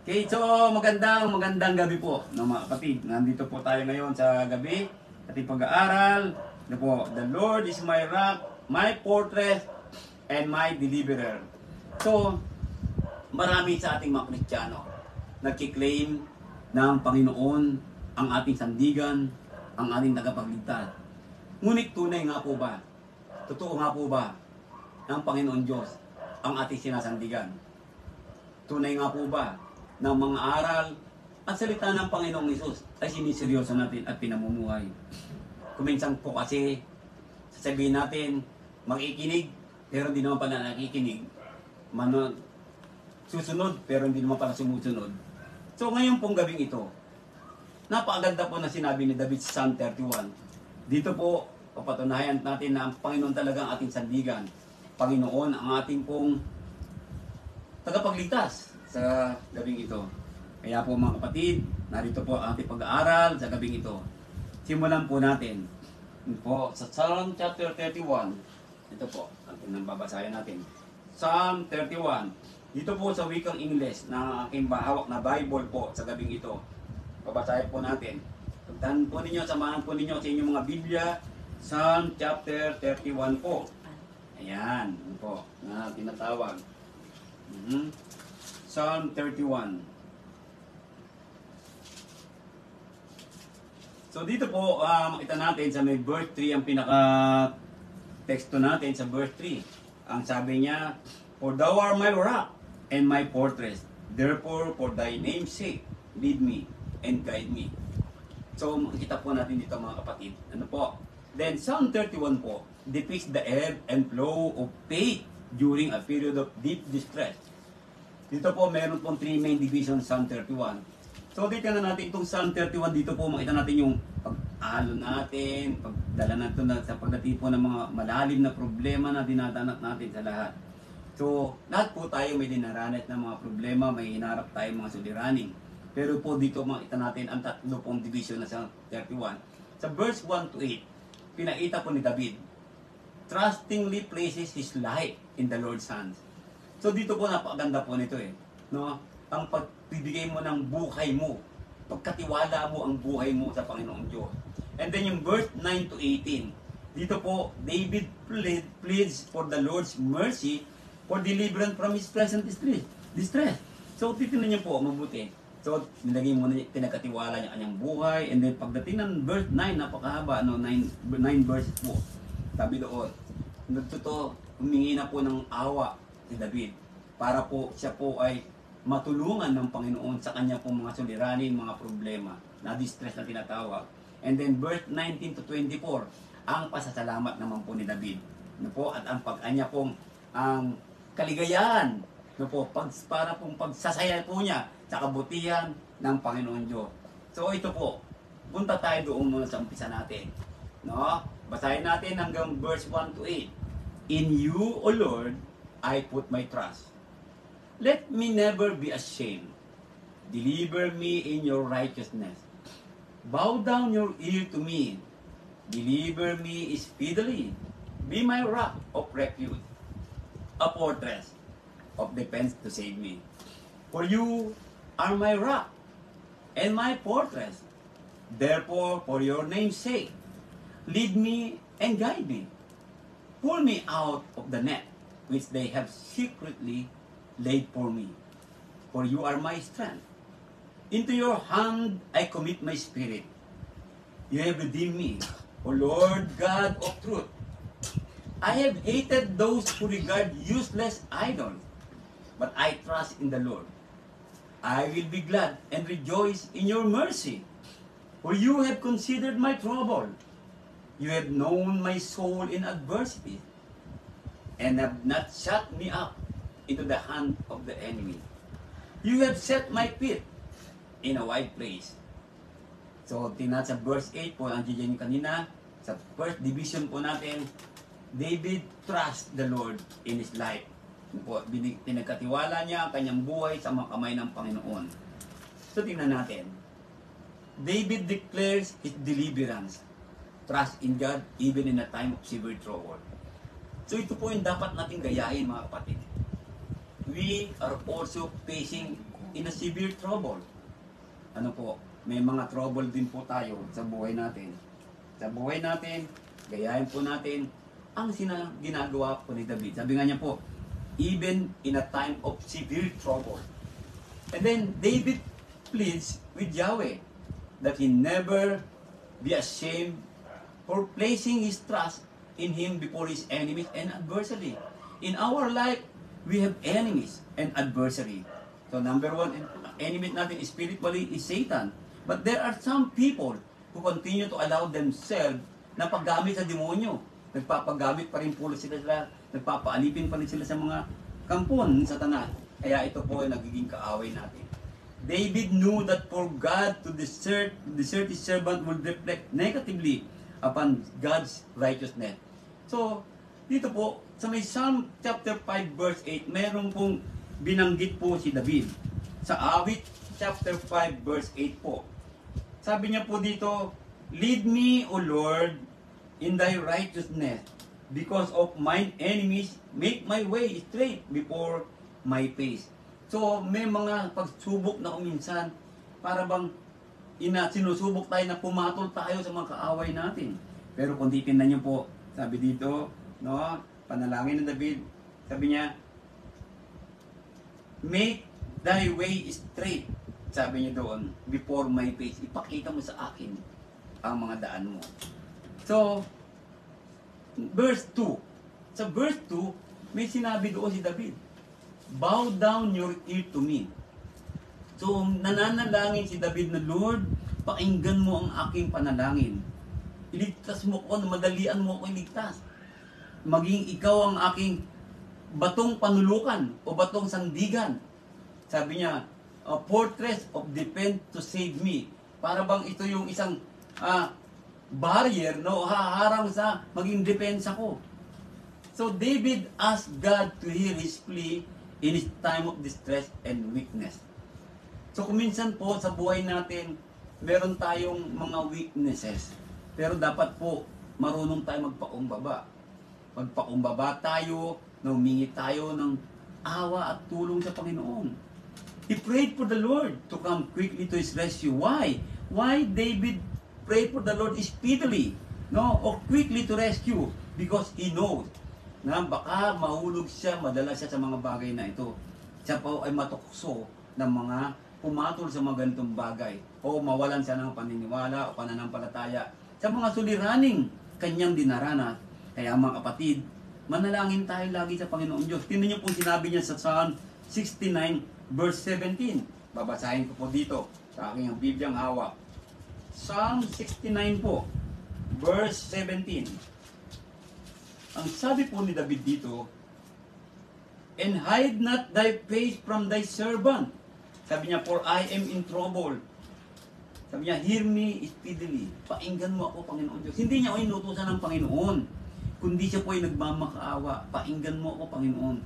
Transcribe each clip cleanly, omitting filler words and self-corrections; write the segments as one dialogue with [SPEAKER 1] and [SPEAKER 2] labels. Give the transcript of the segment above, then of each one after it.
[SPEAKER 1] Okay, so magandang gabi po no, mga kapatid. Nandito po tayo ngayon sa gabi ating pag-aaral. Ano po, the Lord is my rock, my fortress, and my deliverer. So, marami sa ating mga Kristiyano nagkiklaim ng Panginoon ang ating sandigan, ang ating tagapagligtas. Ngunit tunay nga po ba? Totoo nga po ba ang Panginoon Diyos ang ating sinasandigan? Tunay nga po ba ng mga aral at salita ng Panginoong Hesus ay siniseryoso natin at pinamumuhay? Kuminsan po kasi sasabihin natin makikinig pero hindi naman pala nakikinig, susunod pero hindi naman pala sumusunod. So ngayon pong gabing ito, napakaganda po na sinabi ni David sa Psalm 31. Dito po papatunayan natin na ang Panginoon talagang ating sandigan. Panginoon ang ating pong tagapagligtas sa gabing ito. Kaya po mga kapatid, narito po ang ating pag-aaral sa gabing ito. Simulan po natin po sa Psalm chapter 31. Ito po, ang babasahin natin. Psalm 31. Dito po sa wikang English na aking hawak na Bible po sa gabing ito. Babasahin po natin. Tandaan po ninyo, samahan po ninyo sa inyong mga Biblia. Psalm chapter 31 po. Ayan, po, na tinatawag. Psalm 31. So dito po, makita natin sa may verse 3, ang pinaka-teksto natin sa verse 3. Ang sabi niya, "For thou art my rock and my fortress, therefore for thy name's sake, lead me and guide me." So makita po natin dito mga kapatid. Ano po? Then Psalm 31 po, depicts the ebb and flow of faith during a period of deep distress. Dito po, meron pong 3 main divisions Psalm 31. So, dito na natin itong Psalm 31. Dito po, makita natin yung pag-alon natin, pagdala natin sa pagdating po ng mga malalim na problema na dinadanak natin sa lahat. So, lahat po tayo may dinaranas ng mga problema, may hinarap tayo mga suliraning. Pero po dito makita natin ang 3 pong division na Psalm 31. Sa verse 1 to 8, pinakita po ni David, trustingly places his life in the Lord's hands. So dito po napakaganda po nito no? Ang pagbibigay mo ng buhay mo, pagkatiwala mo ang buhay mo sa Panginoong Diyos. And then yung verse 9 to 18, dito po David pleads for the Lord's mercy for deliverance from his present distress. So titingnan niyo po mabuti. So nilagay mo na pinagkatiwala niya kanyang buhay, and then pagdating ng verse 9, napakahaba, 9 verses po. Sabi doon, nagtuto, humingi na po ng awa si David para po siya po ay matulungan ng Panginoon sa kanya pong mga suliranin, mga problema na distress na tinatawag. And then verse 19 to 24, ang pasasalamat naman po ni David. No po, at ang pag-anya pong ang kaligayahan, no po, para pong pagsasaya po niya sa kabutihan ng Panginoon Diyos. So ito po, punta tayo doon muna sa umpisa natin. No? Basahin natin hanggang verse 1 to 8. In you, O Lord, I put my trust. Let me never be ashamed. Deliver me in your righteousness. Bow down your ear to me. Deliver me speedily. Be my rock of refuge, a fortress of defense to save me. For you are my rock and my fortress. Therefore, for your name's sake, lead me and guide me. Pull me out of the net which they have secretly laid for me. For you are my strength. Into your hand I commit my spirit. You have redeemed me, O Lord God of truth. I have hated those who regard useless idols, but I trust in the Lord. I will be glad and rejoice in your mercy, for you have considered my trouble. You have known my soul in adversity, and have not shut me up into the hand of the enemy. You have set my feet in a wide place. So, tingnan sa verse 8 po, ang diyan kanina, sa first division po natin, David trust the Lord in his life. Po, pinagkatiwala niya ang kanyang buhay sa mga kamay ng Panginoon. So, tingnan natin. David declares his deliverance. Trust in God even in a time of severe trouble. So ito po yung dapat nating gayahin mga kapatid. We are also facing in a severe trouble. Ano po, may mga trouble din po tayo sa buhay natin. Sa buhay natin, gayahin po natin ang ginagawa po ni David. Sabi nga niya po, even in a time of severe trouble. And then, David pleads with Yahweh that he never be ashamed for placing his trust in him before his enemies and adversary. In our life, we have enemies and adversary. So number one, enemy natin spiritually is Satan. But there are some people who continue to allow themselves na paggamit sa demonyo. Nagpapagamit pa rin po sila, nagpapaalipin pa rin sila sa mga kampon ng Satanas. Kaya ito po ay nagiging kaaway natin. David knew that for God to desert his servant would reflect negatively upon God's righteousness. So, dito po, sa may Psalm chapter 5 verse 8, meron pong binanggit po si David. Sa Awit chapter 5 verse 8 po. Sabi niya po dito, lead me, O Lord, in thy righteousness, because of mine enemies, make my way straight before my face. So, may mga pagsubok na minsan, para bang sinusubok tayo na pumatol tayo sa mga kaaway natin. Pero kung titingnan niyo po, sabi dito, no, panalangin ng David, sabi niya, make thy way straight, sabi niya doon, before my face. Ipakita mo sa akin ang mga daan mo. So, verse 2. Sa verse 2, may sinabi doon si David, bow down your ear to me. So, nananalangin si David na, Lord, pakinggan mo ang aking panalangin. Iligtas mo ko, madalian mo ako iligtas. Maging ikaw ang aking batong panulukan o batong sandigan. Sabi niya, a fortress of defense to save me. Para bang ito yung isang barrier, no, haharang sa maging depensa ko. So David asked God to hear his plea in his time of distress and weakness. So kung minsan po sa buhay natin, meron tayong mga weaknesses. Pero dapat po marunong tayo magpakumbaba. Magpakumbaba tayo, na humingi tayo ng awa at tulong sa Panginoon. He prayed for the Lord to come quickly to his rescue. Why? Why David prayed for the Lord speedily, no, or quickly to rescue? Because he knows na baka mahulog siya, madala siya sa mga bagay na ito. Siya po ay matukso ng mga pumatol sa mga ganitong bagay o mawalan siya ng paniniwala o pananampalataya sa mga suliraning kanyang dinaranas. Kaya mga kapatid, manalangin tayo lagi sa Panginoon Diyos. Tingnan niyo po sinabi niya sa Psalm 69 verse 17. Babasahin ko po dito sa aking Bibliang hawak. Psalm 69 po, verse 17. Ang sabi po ni David dito, and hide not thy face from thy servant. Sabi niya, for I am in trouble. Sabi niya, hear me speedily. Painggan mo ako, Panginoon Diyos. Hindi niya ako inutusan ng Panginoon, kundi siya po ay nagmamakaawa. Painggan mo ako, Panginoon.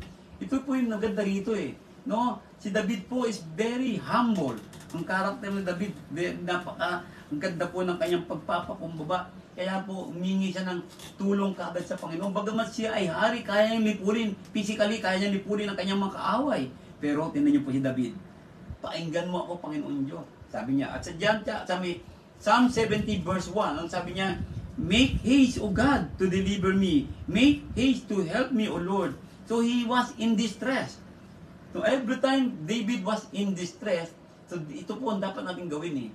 [SPEAKER 1] Ito po yung naganda rito eh. No? Si David po is very humble. Ang karakter ni David, ang ganda po ng kanyang pagpapakumbaba. Kaya po, humingi siya ng tulong kaagad sa Panginoon. Bagamat siya ay hari, kaya niyang lipunin. Physically, kaya niyang lipunin ang kanyang mga kaaway. Pero, tingnan niyo po si David. Painggan mo ako, Panginoon Diyos. Sabi niya. At sa may Psalm 70 verse 1, ang sabi niya, make haste, O God, to deliver me. Make haste to help me, O Lord. So, he was in distress. So, every time David was in distress, so ito po ang dapat natin gawin eh.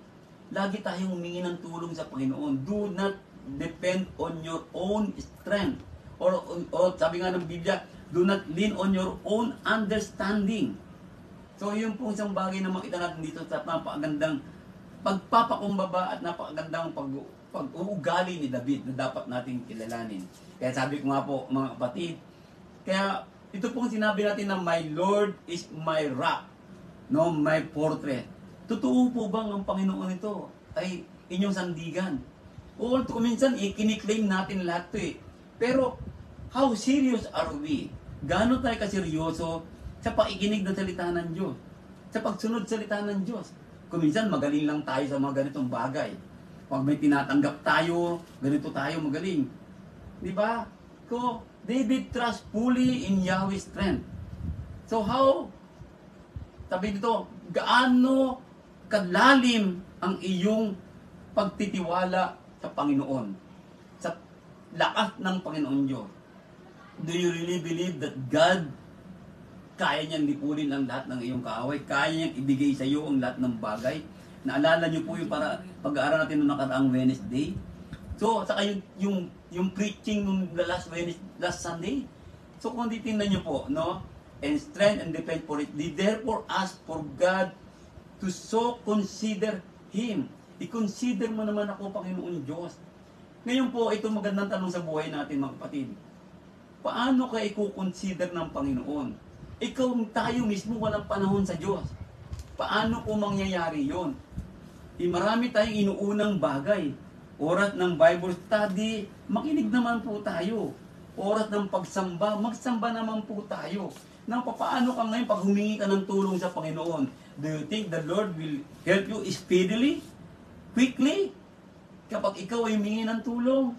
[SPEAKER 1] Lagi tayong humingi ng tulong sa Panginoon. Do not depend on your own strength. Or sabi nga ng Biblia, do not lean on your own understanding. So yun po isang bagay na makita natin dito sa napakagandang pagpapakumbaba at napakagandang pag-uugali ni David na dapat natin kilalanin. Kaya sabi ko nga po mga kapatid, kaya ito pong sinabi natin na my Lord is my rock, no, my fortress. Totoo po bang ang Panginoon ito ay inyong sandigan? O kuminsan, kiniklaim natin lahat ito eh. Pero, how serious are we? Gaano tayo kaseryoso sa pakikinig ng salita ng Diyos? Sa pagsunod sa salita ng Diyos? Kuminsan, magaling lang tayo sa mga ganitong bagay. Pag may tinatanggap tayo, ganito tayo magaling. Di ba? So, David trust fully in Yahweh's strength. So how? Sabi dito, gaano kalalim ang iyong pagtitiwala sa Panginoon, sa lakas ng Panginoon Diyos. Do you really believe that God kaya niyang lipunin ang lahat ng iyong kaaway? Kaya niyang ibigay sa iyo ang lahat ng bagay? Naalala niyo po yung para pag-aaral natin noong nakaraang Wednesday? So, saka yung preaching nung last Sunday. So, kung titingnan niyo po, no? And strength and defense for it. They therefore ask for God to so consider Him. I-consider mo naman ako, Panginoon Diyos. Ngayon po, ito magandang tanong sa buhay natin, mga kapatid. Paano ka i-consider ng Panginoon? Ikaw, tayo mismo walang panahon sa Diyos. Paano po mangyayari yon? Marami tayong inuunang bagay. Oras ng Bible study, makinig naman po tayo. Oras ng pagsamba, magsamba naman po tayo. Nang paano ka ngayon pag humingi ka ng tulong sa Panginoon? Do you think the Lord will help you speedily? Quickly? Kapag ikaw ay humingi ng tulong?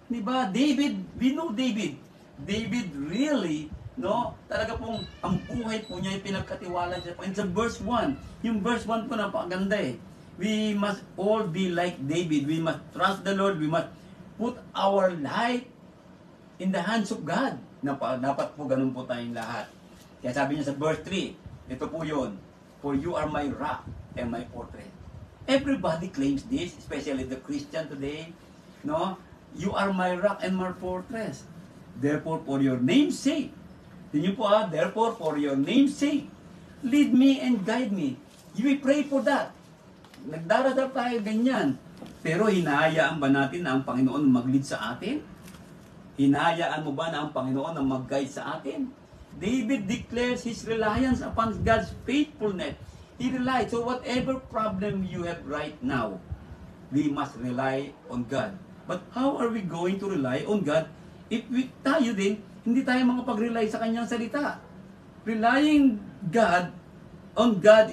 [SPEAKER 1] Diba? David, we know David. David really, no? Talaga pong ang buhay po niya ay pinagkatiwala siya. And sa verse 1, yung verse 1 po napakaganda eh. We must all be like David. We must trust the Lord. We must put our life in the hands of God. Dapat po ganun po tayong lahat. Kaya sabi niya sa verse 3, ito po yun. For you are my rock and my fortress. Everybody claims this, especially the Christian today. No? You are my rock and my fortress. Therefore, for your name's sake, tingin po therefore, for your name's sake, lead me and guide me. You will pray for that. Nagdarasal tayo ganyan. Pero hinahayaan ba natin na ang Panginoon mag-lead sa atin? Hinahayaan mo ba na ang Panginoon na mag-guide sa atin? David declares his reliance upon God's faithfulness. He relied. So whatever problem you have right now, we must rely on God. But how are we going to rely on God if tayo din, hindi tayo makapag-rely sa kanyang salita? Relying on God,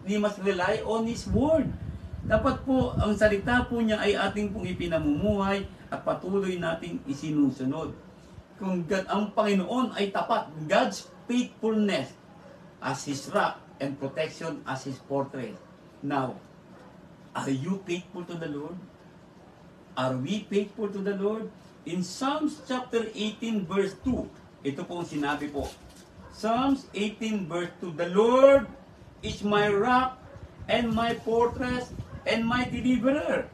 [SPEAKER 1] we must rely on His Word. Dapat po, ang salita po niya ay ating pong ipinamumuhay at patuloy nating isinusunod. Kung ang Panginoon ay tapat, God's faithfulness as His rock and protection as His fortress. Now, are you faithful to the Lord? Are we faithful to the Lord? In Psalms chapter 18 verse 2, ito po ang sinabi po. Psalms 18 verse 2, the Lord is my rock and my fortress and my deliverer,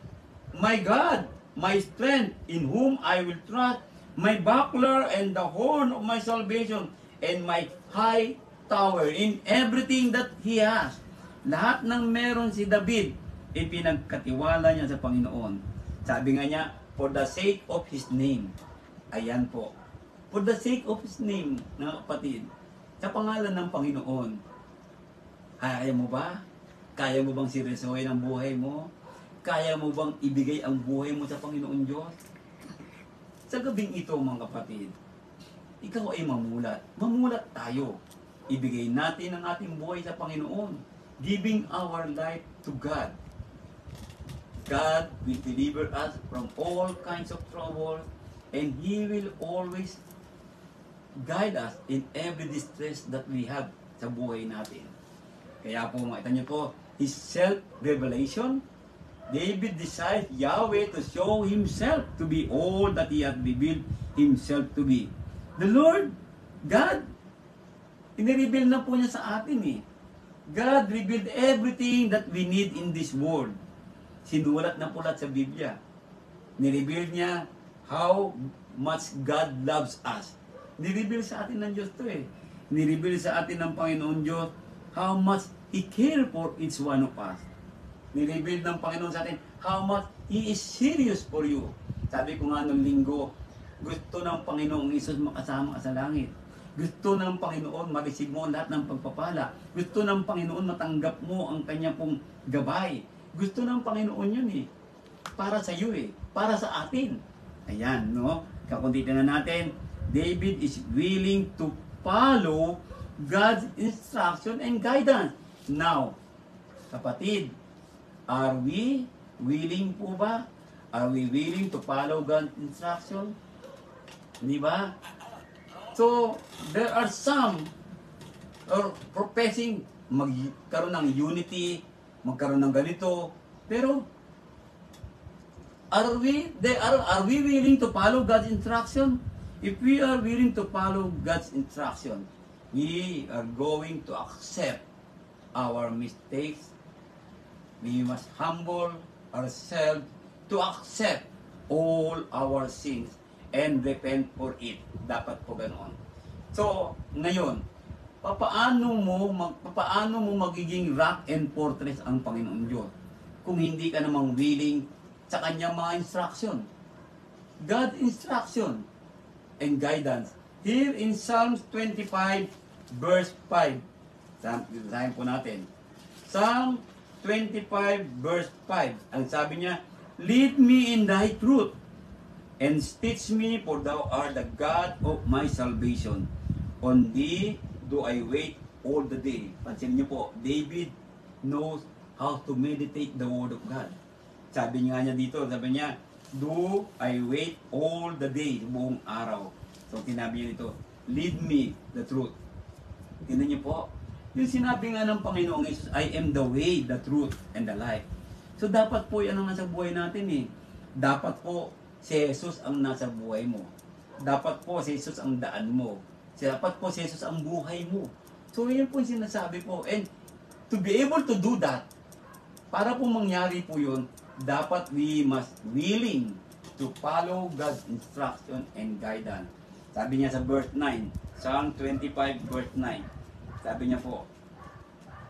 [SPEAKER 1] my God, my strength, in whom I will trust, my buckler and the horn of my salvation, and my high tower. In everything that he has, lahat ng meron si David, ipinagkatiwala niya sa Panginoon. Sabi nga niya, for the sake of His name. Ayan po. For the sake of His name, mga kapatid, sa pangalan ng Panginoon, kaya mo ba? Kaya mo bang seryosohin ang buhay mo? Kaya mo bang ibigay ang buhay mo sa Panginoon Diyos? Sa gabing ito, mga kapatid, ikaw ay mamulat. Mamulat tayo. Ibigay natin ang ating buhay sa Panginoon. Giving our life to God. God will deliver us from all kinds of trouble, and He will always guide us in every distress that we have sa buhay natin. Kaya po, makita niyo po, His self-revelation, David desired Yahweh to show Himself to be all that He had revealed Himself to be. The Lord, God, inireveal na po niya sa atin eh. God revealed everything that we need in this world. Sinulat na po lahat sa Biblia. Nireveal niya how much God loves us. Nireveal sa atin ng Diyos to eh. Nireveal sa atin ng Panginoon Diyos how much He cares for each one of us. Nireveal ng Panginoon sa atin how much He is serious for you. Sabi ko nga nung linggo, gusto ng Panginoong Isus makasama ka sa langit. Gusto ng Panginoon ma-receive mo lahat ng pagpapala. Gusto ng Panginoon matanggap mo ang kanyang pong gabay. Gusto ng Panginoon yun eh. Para sa iyo eh. Para sa atin. Ayan, no? Kakuntitin na natin. David is willing to follow God's instruction and guidance. Now, kapatid, are we willing po ba? Are we willing to follow God's instruction? Di ba? So, there are some professing magkaroon ng unity, magkaroon ng ganito. Pero, are we willing to follow God's instruction? If we are willing to follow God's instruction, we are going to accept our mistakes. We must humble ourselves to accept all our sins and repent for it. Dapat po ganoon. So, ngayon, papaano mo magiging rock and fortress ang Panginoon Diyos kung hindi ka namang willing sa kanyang mga instruction? God instruction and guidance. Here in Psalms 25 verse 5. Sabihin po natin. Psalm 25 verse 5. Ang sabi niya, lead me in thy truth and teach me, for thou art the God of my salvation. On thee do I wait all the day. Pansin niyo po, David knows how to meditate the word of God. Sabi niya dito, sabi niya, do I wait all the day, buong araw. So tinabi niya dito, lead me the truth. Tingnan niyo po, yung sinabi nga ng Panginoong Jesus, I am the way, the truth, and the life. So dapat po yan ang nasa buhay natin eh. Dapat po si Jesus ang nasa buhay mo. Dapat po si Jesus ang daan mo. Dapat po si Jesus ang buhay mo. So yun po yung sinasabi po. And to be able to do that, para po mangyari po yun, dapat we must willing to follow God's instruction and guidance. Sabi niya sa verse 9, Psalm 25 verse 9, sabi niya po,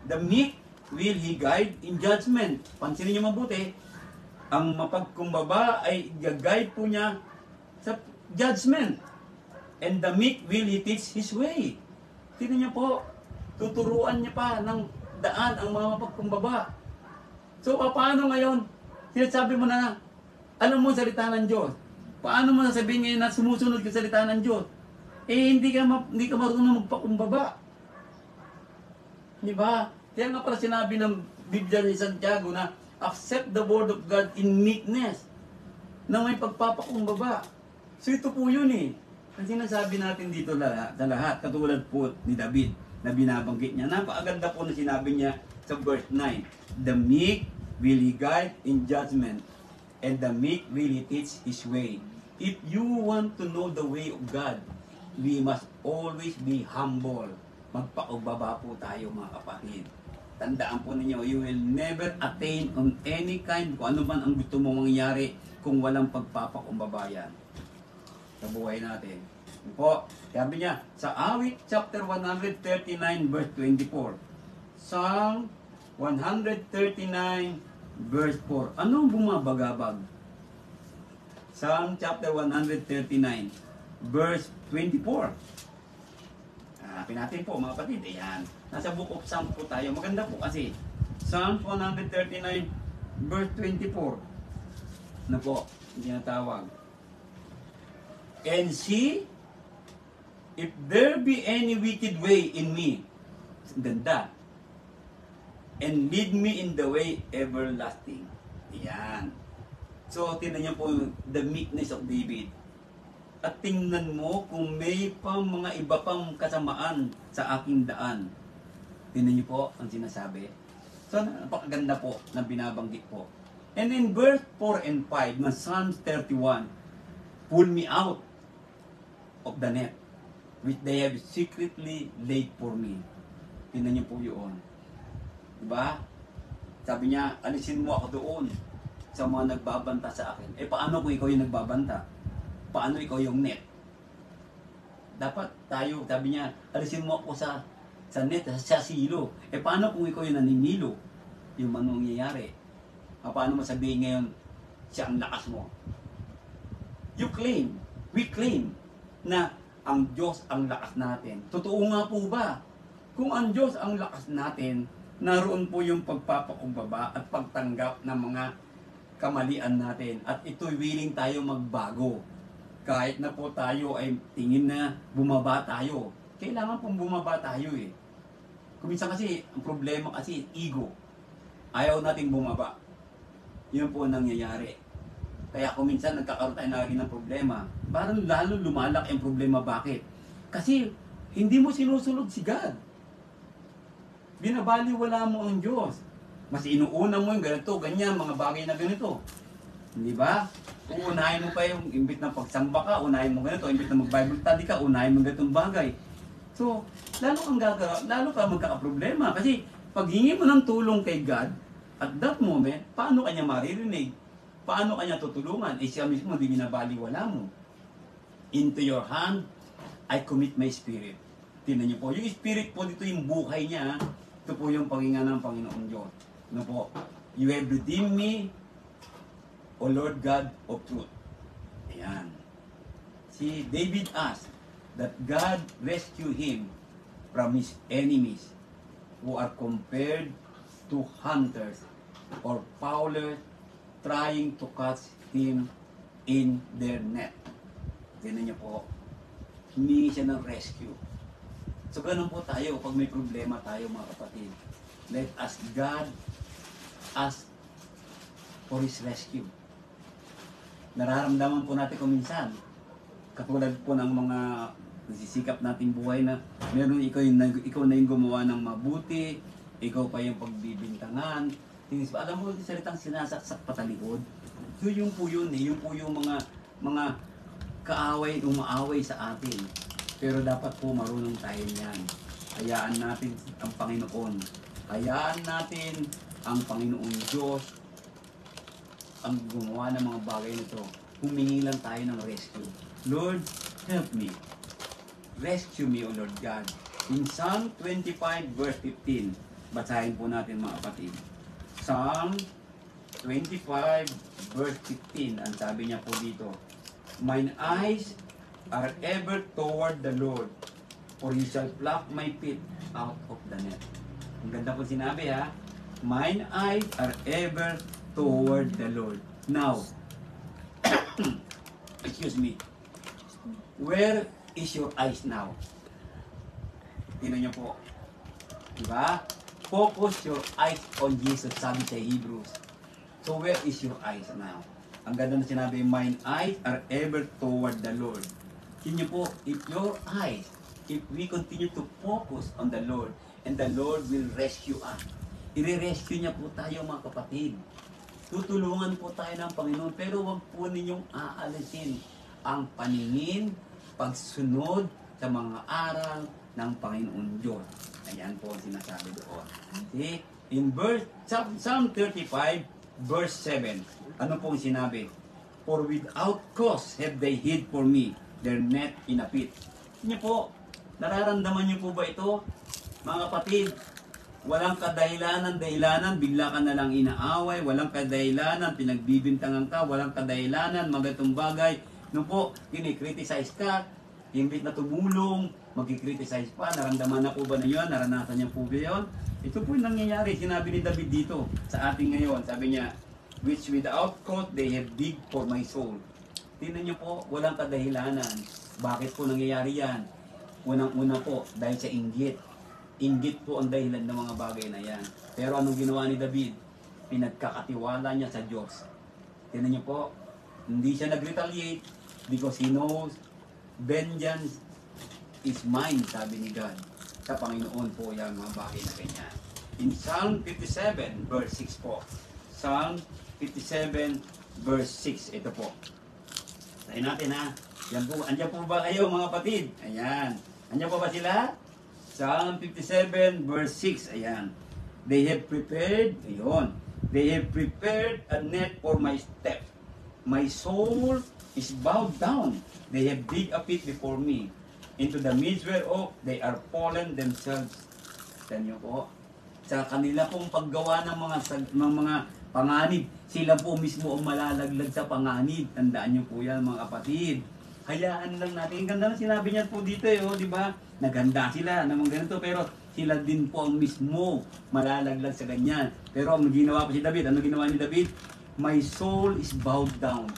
[SPEAKER 1] the meek will He guide in judgment. Pansinin niyo mabuti, ang mapagkumbaba ay guide po niya sa judgment. And the meek will He teach His way. Tingnan niyo po, tuturuan niya pa ng daan ang mga mapagkumbaba. So, paano ngayon? Sinasabi mo na, alam mo salita ng Diyos. Paano mo nasabihin ngayon na sumusunod ka salita ng Diyos? Eh, hindi ka marunong magpakumbaba. Di ba? Kaya nga pala sinabi ng Biblia ni Santiago na accept the word of God in meekness, na may pagpapakumbaba. So ito po yun eh. Ang sinasabi natin dito sa lahat, katulad po ni David na binabanggit niya. Napakaganda po na sinabi niya sa verse 9. The meek will He guide in judgment, and the meek will He teach His way. If you want to know the way of God, we must always be humble. Magpakumbaba po tayo mga kapatid. Tandaan po ninyo, you will never attain on any kind, kung ano man ang gusto mong mangyari kung walang pagpapakumbabayan sa buhay natin. Po, sabi niya, sa Awit chapter 139 verse 24, Psalm 139 verse 4, anong bumabagabag? Psalm chapter 139 verse 24. Hanapin natin po mga kapatid. Ayan. Nasa book of Psalms po tayo. Maganda po kasi. Psalm 139 verse 24. Ano po? Hindi natawag. And see, if there be any wicked way in me, ganda, and lead me in the way everlasting. Ayan. So, tingnan niyo po the meekness of David. At tingnan mo kung may pang mga iba pang kasamaan sa aking daan. Tingnan niyo po ang sinasabi. So, napakaganda po na binabanggit po. And in verse 4 and 5 ng Psalms 31, pull me out of the net which they have secretly laid for me. Tingnan niyo po yun. Diba? Sabi niya, alisin mo ako doon sa mga nagbabanta sa akin. Eh, paano kung ikaw yung nagbabanta? Paano ikaw yung net? Dapat tayo, sabi niya, alisin mo ako sa net, sa silo. Eh, paano kung ikaw yung naninilo? Yung mangyayari. Paano mo sabihin ngayon, siya ang lakas mo? You claim, we claim, na ang Diyos ang lakas natin. Totoo nga po ba? Kung ang Diyos ang lakas natin, naroon po yung pagpapakumbaba at pagtanggap ng mga kamalian natin. At ito'y willing tayo magbago. Kahit na po tayo ay tingin na bumaba tayo. Kailangan pong bumaba tayo eh. Kuminsan kasi, ang problema kasi, ego. Ayaw nating bumaba. Yun po ang nangyayari. Kaya kuminsan nagkakaroon tayo na rin ng problema. Parang lalo lumalaki ang problema. Bakit? Kasi hindi mo sinusunod si God. binabaliwala mo ang Diyos. Mas inuuna mo yung ganito, ganyan, mga bagay na ganito. Hindi ba? Uunahin mo pa yung imbit na pagsamba ka, unahin mo ganito, imbit na mag-Bible study ka, unahin mo ganitong bagay. So, lalo ka magkakaproblema. Kasi, pag hingi mo ng tulong kay God, at that moment, paano kanya maririnig? Paano kanya tutulungan? Eh siya mismo, di binabaliwala mo. Into your hand, I commit my spirit. Tingnan niyo po, yung spirit po dito, yung buhay niya, ito po yung paghinga ng Panginoon Diyos. Ano po? You have redeemed me, O Lord God of truth. Ayan. Si David asked that God rescue him from his enemies who are compared to hunters or fowlers trying to catch him in their net. Tingnan niyo po, humingi siya ng rescue. So ganun po tayo pag may problema tayo mga kapatid. Let us God ask for His rescue. Nararamdaman po natin kung minsan, katulad po ng mga nagsisikap nating buhay na meron ikaw na yung gumawa ng mabuti, ikaw pa yung pagbibintangan. Alam mo, yung salitang sinasaksak patalikod, yun po yun yung mga kaaway, umaaway sa atin. Pero dapat po marunong tayo niyan. Hayaan natin ang Panginoon. Hayaan natin ang Panginoon Diyos ang gumawa ng mga bagay nito. Humingi lang tayo ng rescue. Lord, help me. Rescue me, O Lord God. In Psalm 25 verse 15, basahin po natin mga kapatid. Psalm 25 verse 15, ang sabi niya po dito, mine eyes are ever toward the Lord, for He shall pluck my feet out of the net. Ang ganda po sinabi ha. Mine eyes are ever toward the Lord. Now, excuse me, where is your eyes now? Tingnan niyo po. Diba? Focus your eyes on Jesus, sabi sa Hebrews. So where is your eyes now? Ang ganda na sinabi, mine eyes are ever toward the Lord. Tingnan po, if we continue to focus on the Lord, and the Lord will rescue us. I-rescue niya po tayo mga kapatid. Tutulungan po tayo ng Panginoon, pero wag po ninyong aalisin ang paningin, pagsunod sa mga aral ng Panginoon Diyos. Ayan po ang sinasabi doon. See? In Psalm 35, verse 7, ano pong sinabi? For without cause have they hid for me their net in a pit. Niyo po, nararamdaman niyo po ba ito? Mga kapatid, walang kadahilanan, bigla ka na lang inaaway, walang kadahilanan, pinagbibintangan ka, walang kadahilanan, magatong bagay. No po, kinikriticize ka, imbit na tumulong, magkikriticize pa, naramdaman na po ba na yun? Naranasan niya po ba yun? Ito po yung nangyayari, sinabi ni David dito sa ating ngayon, sabi niya, which without cause they have dig for my soul. Tingnan niyo po, walang kadahilanan. Bakit po nangyayari yan? Unang-una po, dahil sa inggit. Inggit po ang dahilan ng mga bagay na yan. Pero anong ginawa ni David? Pinagkakatiwala niya sa Diyos. Tingnan niyo po, hindi siya nag-retaliate because he knows vengeance is mine, sabi ni God. Sa Panginoon po yan mga bagay na ganyan. In Psalm 57 verse 6 po. Psalm 57 verse 6. Ito po. Tayo natin ha. Yan po, andyan po ba kayo mga kapatid? Ayan. Andyan po ba sila? Psalm 57 verse 6. Ayan. They have prepared, ayun. They have prepared a net for my steps. My soul is bowed down. They have dig a pit before me. Into the midst whereof they are fallen themselves. Tignan niyo po. Sa kanila pong paggawa ng mga panganib, sila po mismo ang malalaglag sa panganib. Tandaan niyo po yan mga kapatid. Hayaan lang natin. Ang ganda na sinabi niya po dito di ba? Naganda sila ng mga ganito, pero sila din po ang mismo malalaglag sa ganyan. Pero ang ginawa po si David, ano ginawa ni David? My soul is bowed down.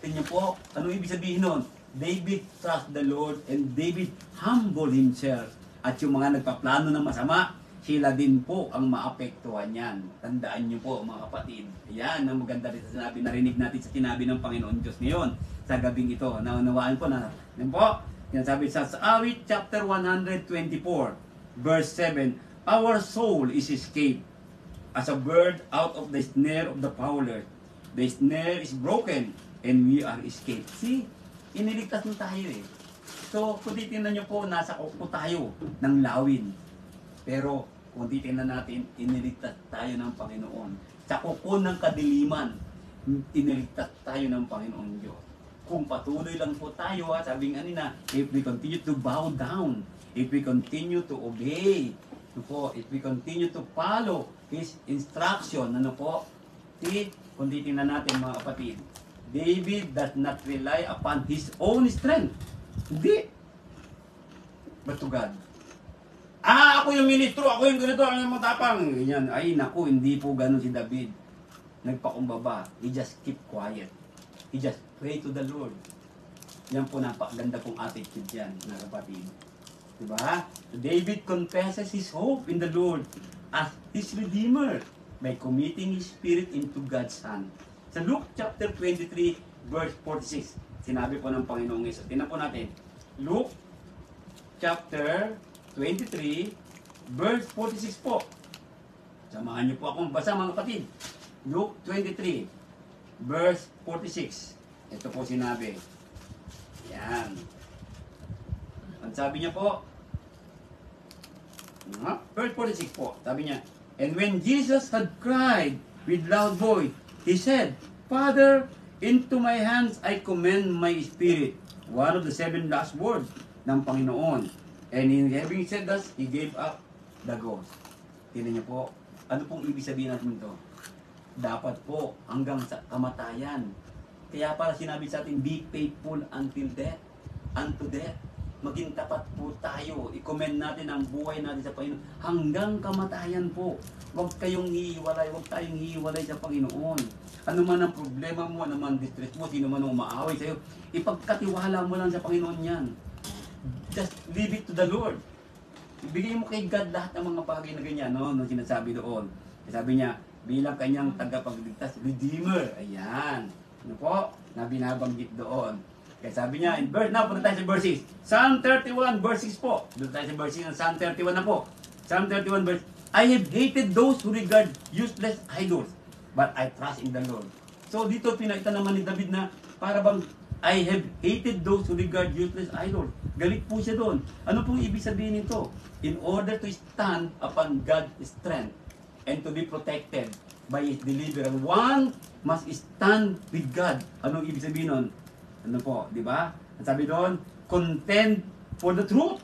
[SPEAKER 1] Tingnan po, ano ibig sabihin nun? David trust the Lord and David humble himself. At yung mga nagpaplano ng masama, sila din po ang maapektuhan yan. Tandaan niyo po mga kapatid. Yan ang maganda rin sa sinabi, narinig natin sa sinabi ng Panginoon Diyos ngayon sa gabing ito. Naunawaan po na. Yan po, yan sabi sa Awit chapter 124 verse 7, Our soul is escaped as a bird out of the snare of the fowler. The snare is broken and we are escaped. See, iniligtas na tayo eh. So, kung titignan nyo po, nasa kuko tayo ng lawin. Pero, kung titignan natin, iniligtas tayo ng Panginoon. Sa kuko ng kadiliman, iniligtas tayo ng Panginoon Diyos. Kung patuloy lang po tayo, sabi nga nila, if we continue to bow down, if we continue to obey, if we continue to follow His instruction, kung titingnan natin mga kapatid, David does not rely upon his own strength. Hindi. But to God. Ako yung ministro, ako yung ganito, ako yung matapang. Ganyan. Ay, naku, hindi po ganun si David. Nagpakumbaba. He just keep quiet. He just pray to the Lord. Yan po, napakaganda pong attitude yan, mga kapatid. Diba? David confesses his hope in the Lord as his Redeemer by committing his spirit into God's hand. Sa Luke chapter 23, verse 46, sinabi po ng Panginoong Yesus. Tingnan po natin. Luke chapter 23, verse 46 po. Samahan niyo po akong basa mga kapatid. Luke 23, verse 46. Ito po sinabi. Yan. Ang sabi niya po, verse 46 po, sabi niya, and when Jesus had cried with loud voice, He said, Father, into my hands I commend my spirit. One of the 7 last words ng Panginoon. And in having said thus, He gave up the ghost. Tingnan niyo po, ano pong ibig sabihin natin ito? Dapat po hanggang sa kamatayan. Kaya para sinabi sa atin, be faithful until death. Unto death. Maging tapat po tayo. I-commend natin ang buhay natin sa Panginoon hanggang kamatayan po. Huwag kayong hihiwalay, huwag tayong hihiwalay sa Panginoon. Ano man ang problema mo, ano man ang distress mo, sino man ang umaaway sa'yo, ipagkatiwala mo lang sa Panginoon yan. Just leave it to the Lord. Ibigay mo kay God lahat ng mga bagay na ganyan, no? Nung sinasabi doon. Sabi niya, bilang kanyang tagapagligtas, Redeemer. Ayan. Ano po? Na binabanggit doon. Kaya sabi niya, in verse, now punta tayo sa verses. Psalm 31, verse 6 po. Doon tayo sa verses ng Psalm 31 na po. Psalm 31, verse, I have hated those who regard useless idols, but I trust in the Lord. So dito pinakita naman ni David na para bang I have hated those who regard useless idols. Galit po siya doon. Ano pong ibig sabihin nito? In order to stand upon God's strength and to be protected by His deliverance, one must stand with God. Anong ibig sabihin nun? Ano po, di ba? Ang sabi doon, contend for the truth.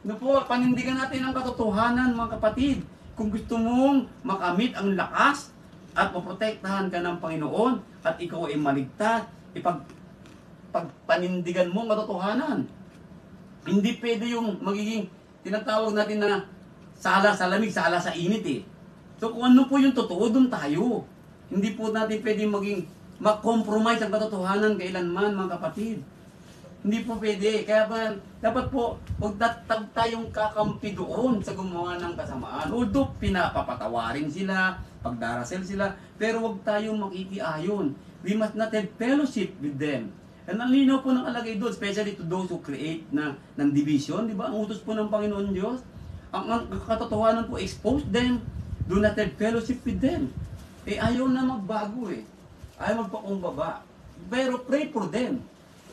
[SPEAKER 1] Ano po, panindigan natin ang katotohanan mga kapatid. Kung gusto mong makamit ang lakas at maprotektahan ka ng Panginoon at ikaw ay maligtas, pagpanindigan mo ang katotohanan. Hindi pwede yung magiging tinatawag natin na sala sa lamig, sala sa init eh. So kung ano po yung totoo, doon tayo. Hindi po natin pwede maging mag-compromise ang katotohanan kailanman mga kapatid. Hindi po pwede. Kaya ba, dapat po, huwag tayong kakampi doon sa gumawa ng kasamaan. Although pinapapatawarin sila, pagdarasel sila, pero huwag tayong makikiayon. We must not have fellowship with them. And ang linaw po ng alagay doon, especially to those who create ng division, di ba? Ang utos po ng Panginoon Diyos, ang katotohanan po, expose them, do not have fellowship with them. Ayaw na magbago eh. Ayaw magpakumbaba. Pero pray for them.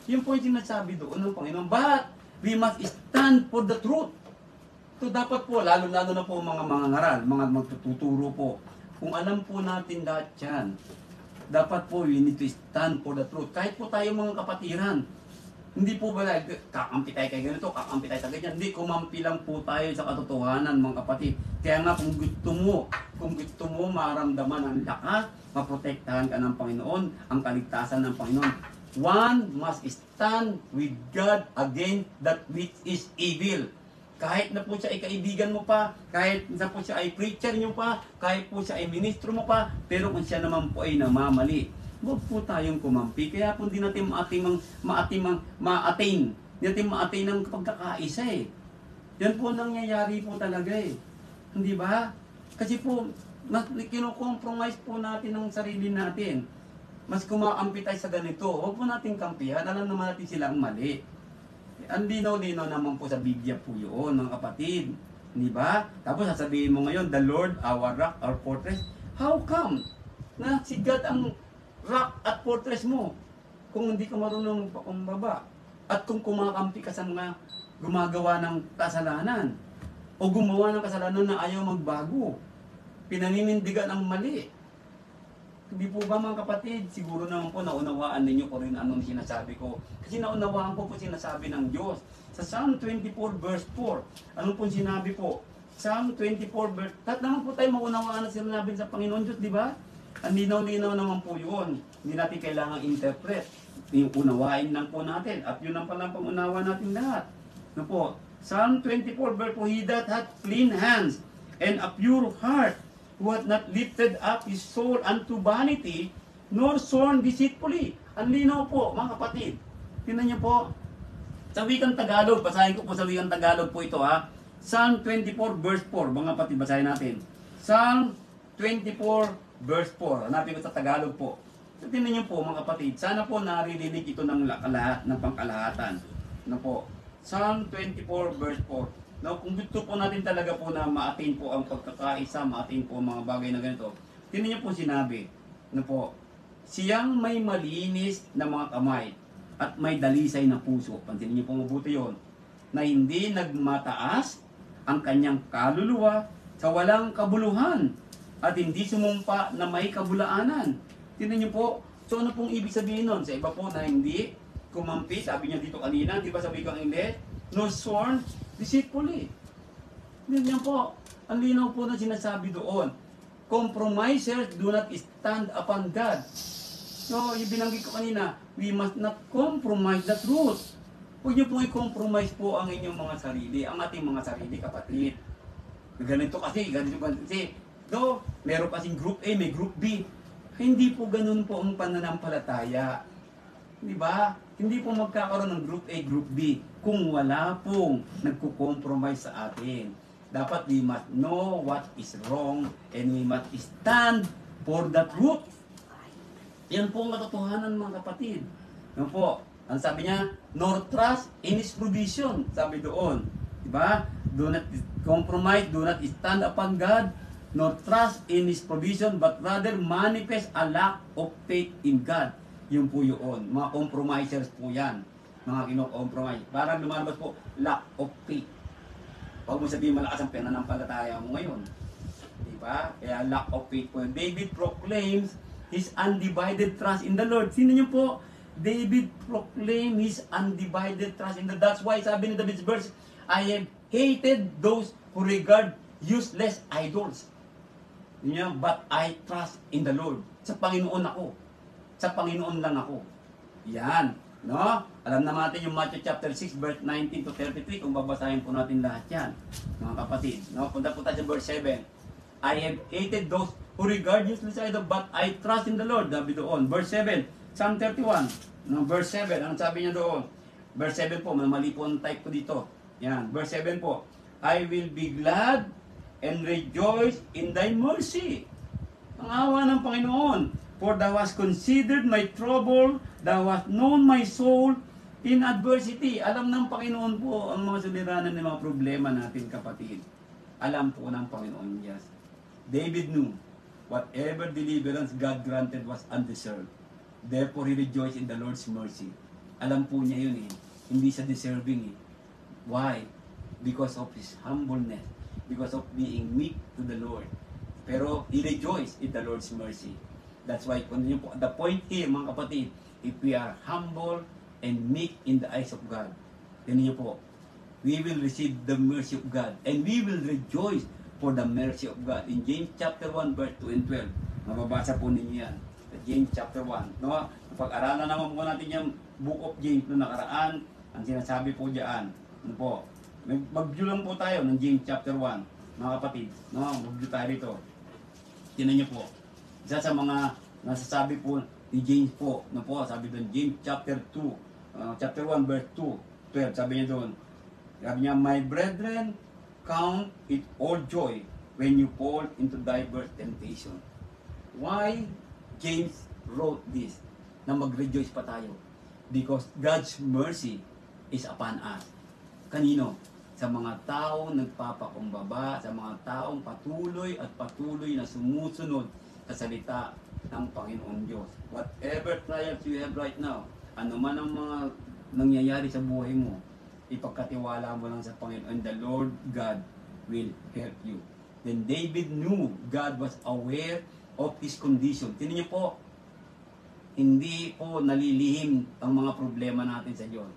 [SPEAKER 1] Yung po yung sinasabi doon ng Panginoon. But we must stand for the truth. So dapat po, lalo-lalo na po mga ngaral, mga magtuturo po. Kung alam po natin lahat yan, dapat po we need to stand for the truth. Kahit po tayo mga kapatiran, hindi po ba kakampi tayo kay ganito, kakampi tayo sa ganyan. Hindi, kumampi lang po tayo sa katotohanan mga kapatid. Kaya nga kung gusto mo maramdaman ang lakas, maprotektahan ka ng Panginoon, ang kaligtasan ng Panginoon, one must stand with God against that which is evil. Kahit na po siya ay kaibigan mo pa, kahit na po siya ay preacher niyo pa, kahit po siya ay ministro mo pa, pero kung siya naman po ay namamali, huwag po tayong kumampi. Kaya po hindi natin ma-attain ng pagkakaisa eh. Yan po nangyayari po talaga eh. Hindi ba? Kasi po, mas kino-compromise po natin ang sarili natin. Mas kumakampi tayo sa ganito. Huwag po natin kampihan. Alam naman natin sila ang mali. Ang linaw-linaw naman po sa Biblia po yun, mga kapatid. Di ba? Tapos sasabihin mo ngayon, the Lord, our rock, our fortress. How come na si God ang rock at fortress mo kung hindi ka marunong magpakumbaba? At kung kumakampi ka sa mga gumagawa ng kasalanan o gumawa ng kasalanan na ayaw magbago, pinaninindigan ang mali. Hindi po ba mga kapatid, siguro naman po naunawaan ninyo ko rin anong sinasabi ko. Kasi naunawaan ko po sinasabi ng Diyos. Sa Psalm 24 verse 4, ano po sinabi po? Psalm 24 verse, lahat naman po tayo maunawaan na sinabi sa Panginoon Diyos, di ba? Ang linaw-linaw naman po yun. Hindi natin kailangang interpret. Yung unawain lang po natin. At yun ang palang pangunawa natin lahat. Ano po? Psalm 24 verse 4, He that hath clean hands and a pure heart, who hath not lifted up his soul unto vanity, nor sworn deceitfully. Ang linaw po, mga kapatid. Tingnan niyo po. Sa wikang Tagalog, basahin ko po sa wikang Tagalog po ito ha. Psalm 24 verse 4, mga kapatid, basahin natin. Psalm 24 verse 4, hanapin ko sa Tagalog po. So, tingnan niyo po mga kapatid, sana po naririnig ito ng lahat ng pangkalahatan. Ano po? Psalm 24 verse 4. Now, kung gusto po natin talaga po na ma-attain po ang pagkakaisa, ma-attain po ang mga bagay na ganito, tingnan niyo po sinabi, ano po, siyang may malinis na mga kamay at may dalisay na puso. Pansinin niyo po mabuti yon, na hindi nagmataas ang kanyang kaluluwa sa walang kabuluhan at hindi sumumpa na may kabulaanan. Tingnan niyo po, so ano pong ibig sabihin nun? Sa iba po na hindi kumampi, sabi niya dito kanina, di ba sabi ko ang English? No sworn deceitfully. Tingnan po, ang linaw po na sinasabi doon. Compromisers do not stand upon God. So, yung binanggit ko kanina, we must not compromise the truth. Huwag niyo pong i-compromise po ang inyong mga sarili, ang ating mga sarili, kapatid. Ganito kasi, do, meron kasing group A, may group B. Hindi po ganun po ang pananampalataya. Di ba? Hindi po magkakaroon ng group A, group B kung wala pong nagko-compromise sa atin. Dapat we must know what is wrong and we must stand for the truth. Yan po ang katotohanan mga kapatid. Yan po. Ang sabi niya, nor trust in His provision. Sabi doon. Diba? Do not compromise, do not stand upon God, nor trust in His provision, but rather manifest a lack of faith in God. Yun po yun. Mga compromisers po yan. Mga kino-compromise. Parang lumalabas po, lack of faith. Huwag mo sabihin malakas ang pananampalataya mo ngayon. Diba? Kaya lack of faith po. David proclaims his undivided trust in the Lord. Sino niyo po? David proclaimed his undivided trust in the Lord. That's why sabi ni David's verse, I have hated those who regard useless idols. But I trust in the Lord. Sa Panginoon ako. Sa Panginoon lang ako. Yan. No? Alam naman natin yung Matthew chapter 6 verse 19 to 33 kung babasahin po natin lahat yan. Mga kapatid. No? Punta po tayo sa verse 7. I have hated those who regard useless idols, but I trust in the Lord. Sabi doon. Verse 7. Psalm 31, no, verse 7, anong sabi niya doon? Verse 7 po, mali po ang type ko dito. Yan, verse 7 po. I will be glad and rejoice in thy mercy. Ang awa ng Panginoon. For thou hast considered my trouble, thou hast known my soul in adversity. Alam ng Panginoon po ang mga suliranan ng mga problema natin, kapatid. Alam po ng Panginoon, yes. David knew, whatever deliverance God granted was undeserved. Therefore, he rejoiced in the Lord's mercy. Alam po niya yun eh. Hindi siya deserving eh. Why? Because of his humbleness. Because of being meek to the Lord. Pero he rejoiced in the Lord's mercy. That's why, the point here mga kapatid, if we are humble and meek in the eyes of God, then niyo po, we will receive the mercy of God. And we will rejoice for the mercy of God. In James chapter 1 verse 2 and 12, mababasa po ninyo yan. James chapter 1. No? Pag-aralan naman po natin yung book of James na nakaraan, ang sinasabi po diyan. Ano po? Mag-view lang po tayo ng James chapter 1, mga kapatid. No? Mag-view tayo dito. Tinan niyo po. Isa sa mga nasasabi po ni James po, no po, sabi doon, James chapter 2, chapter 1 verse 2, 12, sabi niya doon. Sabi niya, my brethren, count it all joy when you fall into diverse temptation. Why James wrote this, na mag-rejoice pa tayo? Because God's mercy is upon us. Kanino? sa mga taong nagpapakumbaba, sa mga taong patuloy at patuloy na sumusunod sa salita ng Panginoon Diyos. Whatever trials you have right now, ano man ang mga nangyayari sa buhay mo, ipagkatiwala mo lang sa Panginoon. The Lord God will help you. Then David knew God was aware of his condition. Tingnan niyo po, hindi po nalilihim ang mga problema natin sa Diyos.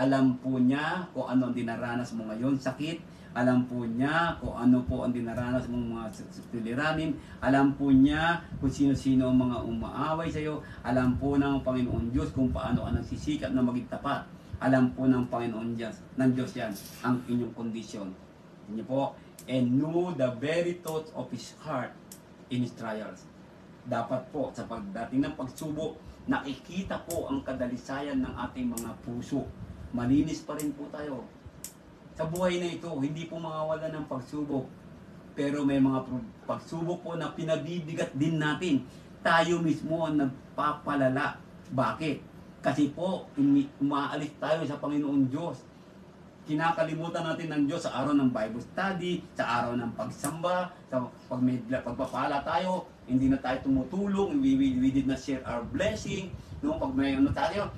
[SPEAKER 1] Alam po niya kung ano ang dinaranas mo ngayon, sakit. Alam po niya kung ano po ang dinaranas mong mga suliranin. Alam po niya kung sino-sino ang mga umaaway sa iyo. Alam po ng Panginoon Diyos kung paano ka nagsisikap na maging tapat. Alam po ng Panginoon Diyos, ng Diyos yan, ang inyong kondisyon. Niyo po, and knew the very thoughts of his heart in his trials. Dapat po, sa pagdating ng pagsubok, nakikita po ang kadalisayan ng ating mga puso. Malinis pa rin po tayo. Sa buhay na ito, hindi po mawawala ng pagsubok. Pero may mga pagsubok po na pinabibigat din natin. Tayo mismo ang nagpapalala. Bakit? Kasi po, umaalis tayo sa Panginoon Diyos. Kinakalimutan natin ng Diyos sa araw ng Bible study, sa araw ng pagsamba, sa pagpapala tayo, hindi na tayo tumutulong, we did not share our blessing. No, pag may ano tayo,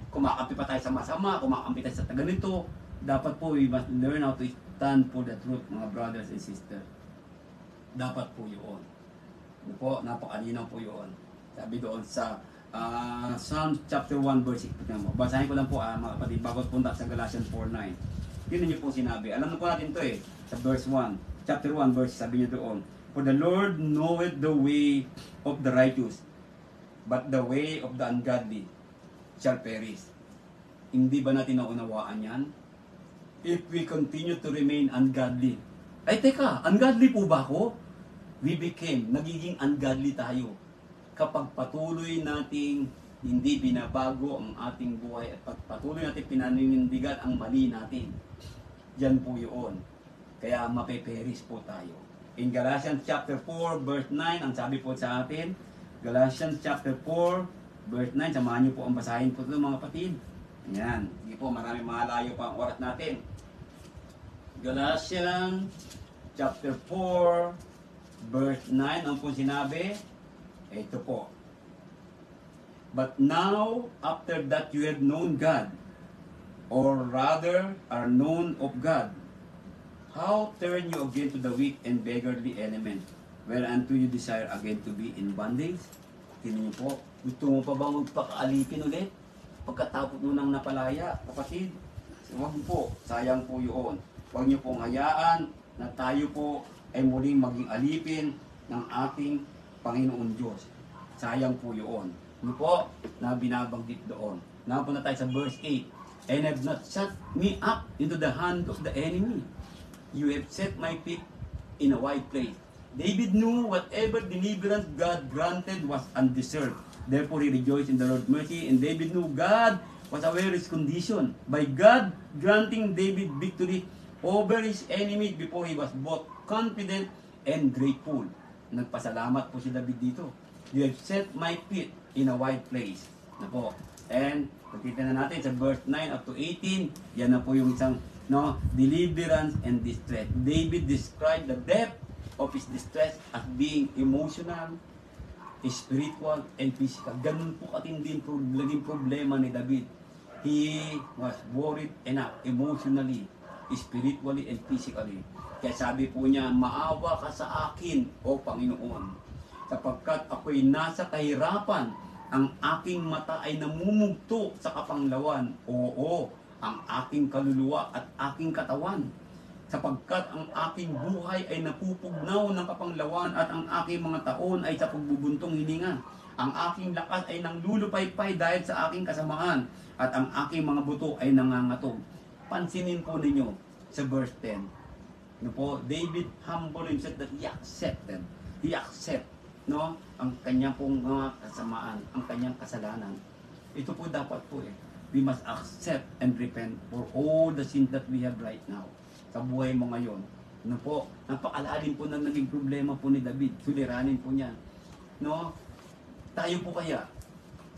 [SPEAKER 1] kumakampi pa tayo sa masama, kumakampi tayo sa ganito, dapat po we must learn how to stand for the truth, mga brothers and sisters. Dapat po yun. Ano po, napakalinaw po yun. Sabi doon sa Psalm chapter 1 verse 6. Basahin ko lang po mga kapatid, bago punta sa Galatians 4:9. Yun niyo po sinabi. Alam na po natin to sa verse 1. Chapter 1 verse, sabi niyo doon, for the Lord knoweth the way of the righteous, but the way of the ungodly shall perish. Hindi ba natin naunawaan yan? If we continue to remain ungodly. Ay teka, ungodly po ba ako? Nagiging ungodly tayo. Kapag patuloy nating hindi binabago ang ating buhay at patuloy natin pinaninindigan ang mali natin. Yan po yun. Kaya mapeperis po tayo. In Galatians chapter 4 verse 9, ang sabi po sa atin, Galatians chapter 4 verse 9, samahan niyo po ang basahin po ito mga kapatid. Ayan, hindi po maraming malayo pa ang oras natin. Galatians chapter 4 verse 9, ang po sinabi, ito po. But now, after that you have known God, or rather are known of God, how turn you again to the weak and beggarly element, whereunto you desire again to be in bondage? Tingnan niyo po, gusto mo pa bang magpakaalipin ulit? Pagkatapos mo nang napalaya, kapatid, huwag po, sayang po yun. Huwag niyo pong hayaan na tayo po ay muling maging alipin ng ating Panginoon Diyos. Sayang po yun. Ano po na binabanggit doon. Napunta tayo sa verse 8. And have not set me up into the hand of the enemy. You have set my feet in a wide place. David knew whatever deliverance God granted was undeserved. Therefore he rejoiced in the Lord's mercy. And David knew God was aware of his condition. By God granting David victory over his enemies before he was both confident and grateful. Nagpasalamat po si David dito. You have set my feet in a wide place. Na po. And pagkita na natin sa verse 9 up to 18, yan na po yung isang deliverance and distress. David described the depth of his distress as being emotional, spiritual, and physical. Ganun po katinding naging problema ni David. He was worried enough emotionally, spiritually, and physically. Kaya sabi po niya, maawa ka sa akin, O Panginoon, sapagkat ako'y nasa kahirapan, ang aking mata ay namumugto sa kapanglawan. Oo, ang aking kaluluwa at aking katawan. Sapagkat ang aking buhay ay napupugnaw ng kapanglawan at ang aking mga taon ay sa pagbubuntong hininga. Ang aking lakas ay nanglulupaypay dahil sa aking kasamaan at ang aking mga buto ay nangangatog. Pansinin po ninyo sa verse 10. No po, David humble himself that he accepted. He accept ang kanyang pong mga kasamaan, ang kanyang kasalanan. Ito po dapat po we must accept and repent for all the sins that we have right now. Sa buhay mo ngayon. Ano po, napakalalim po na naging problema po ni David. Suliranin po niya. Tayo po kaya,